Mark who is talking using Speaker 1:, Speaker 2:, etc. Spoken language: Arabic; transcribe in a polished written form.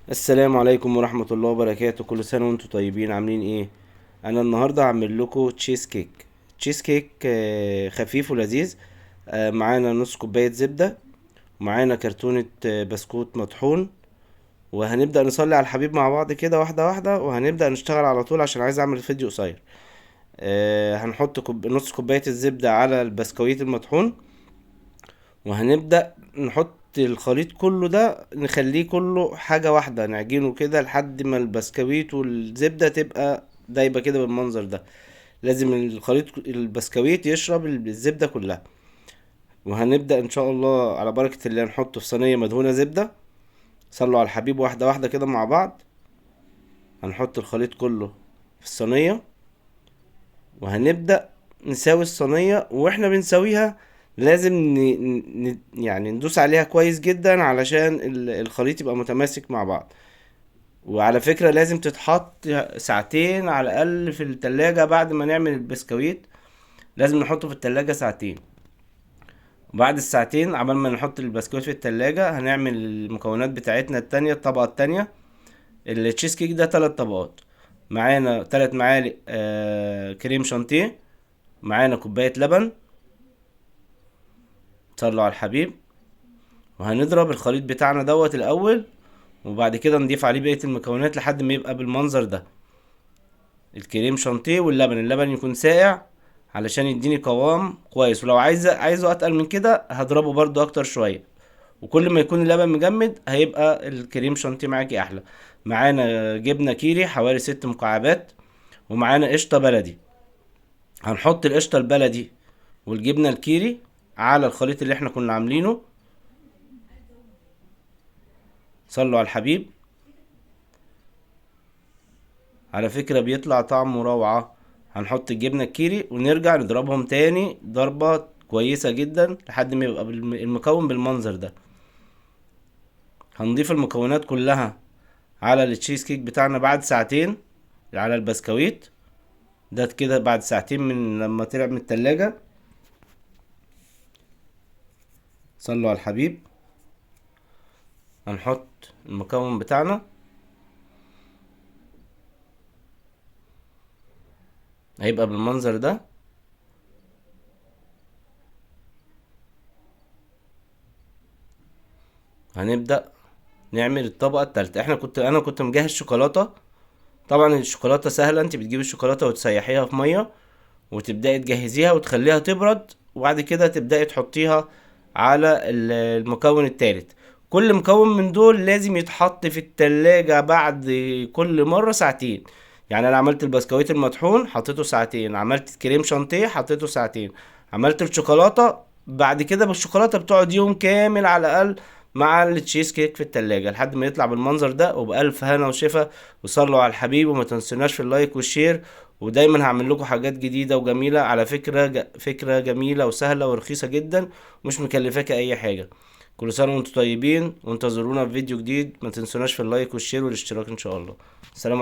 Speaker 1: السلام عليكم ورحمة الله وبركاته. كل سنة وانتم طيبين. عاملين ايه؟ انا النهاردة هعمل لكم تشيز كيك. تشيز كيك خفيف ولذيذ. معانا نص كوباية زبدة، ومعانا كرتونة بسكوت مطحون. وهنبدأ نصلي على الحبيب مع بعض كده واحدة واحدة، وهنبدأ نشتغل على طول عشان عايز اعمل فيديو قصير. هنحط نص كوباية الزبدة على البسكويت المطحون، وهنبدأ نحط الخليط كله ده، نخليه كله حاجة واحدة، نعجنه كده لحد ما البسكويت والزبدة تبقى دايبة كده بالمنظر ده. لازم الخليط البسكويت يشرب الزبدة كلها. وهنبدأ ان شاء الله على بركة الله نحطه في صينية مدهونة زبدة. صلوا على الحبيب واحدة واحدة كده مع بعض. هنحط الخليط كله في الصينية، وهنبدأ نساوي الصينية. واحنا بنساويها لازم يعني ندوس عليها كويس جدا علشان الخليط يبقى متماسك مع بعض. وعلى فكرة لازم تتحط ساعتين على الأقل في التلاجة بعد ما نعمل البسكويت. لازم نحطه في التلاجة ساعتين. وبعد الساعتين عبال ما نحط البسكويت في التلاجة هنعمل المكونات بتاعتنا التانية، الطبقة التانية. التشيز كيك ده 3 طبقات. معانا 3 معالق كريم شانتيه. معانا كوباية لبن. صلوا على الحبيب. وهنضرب الخليط بتاعنا دوت الاول، وبعد كده نضيف عليه بقية المكونات لحد ما يبقى بالمنظر ده. الكريم شانتيه واللبن، اللبن يكون ساقع علشان يديني قوام كويس. ولو عايزه اتقل من كده هضربه برضو اكتر شوية. وكل ما يكون اللبن مجمد هيبقى الكريم شانتيه معاكي احلى. معانا جبنة كيري حوالي 6 مكعبات. ومعانا قشطة بلدي. هنحط القشطة البلدي والجبنة الكيري على الخليط اللي احنا كنا عاملينه. صلوا على الحبيب. على فكرة بيطلع طعمه روعة. هنحط الجبنة الكيري ونرجع نضربهم تاني ضربة كويسة جدا لحد ما يبقى المكون بالمنظر ده. هنضيف المكونات كلها على التشيز كيك بتاعنا بعد ساعتين على البسكويت ده كده، بعد ساعتين من لما طلع من التلاجة. صلوا على الحبيب. هنحط المكون بتاعنا. هيبقى بالمنظر ده. هنبدأ نعمل الطبقة التالتة. انا كنت مجهز شوكولاتة. طبعا الشوكولاتة سهلة، انت بتجيب الشوكولاتة وتسيحيها في مية، وتبدأي تجهزيها وتخليها تبرد، وبعد كده تبدأي تحطيها على المكون التالت. كل مكون من دول لازم يتحط في التلاجة بعد كل مرة ساعتين. يعني انا عملت البسكويت المطحون حطيته ساعتين، عملت كريم شانتيه حطيته ساعتين، عملت الشوكولاتة. بعد كده بالشوكولاتة بتقعد يوم كامل على الأقل مع التشيز كيك في التلاجة لحد ما يطلع بالمنظر ده. وبألف هنا وشفا. وصلوا على الحبيب، وما تنسوناش في اللايك والشير. ودايما هعمل لكم حاجات جديدة وجميلة على فكرة. فكرة جميلة وسهلة ورخيصة جدا، مش مكلفاك اي حاجة. كل سنة وانتم طيبين، وانتظرونا في فيديو جديد. ما تنسوناش في اللايك والشير والاشتراك ان شاء الله. سلام.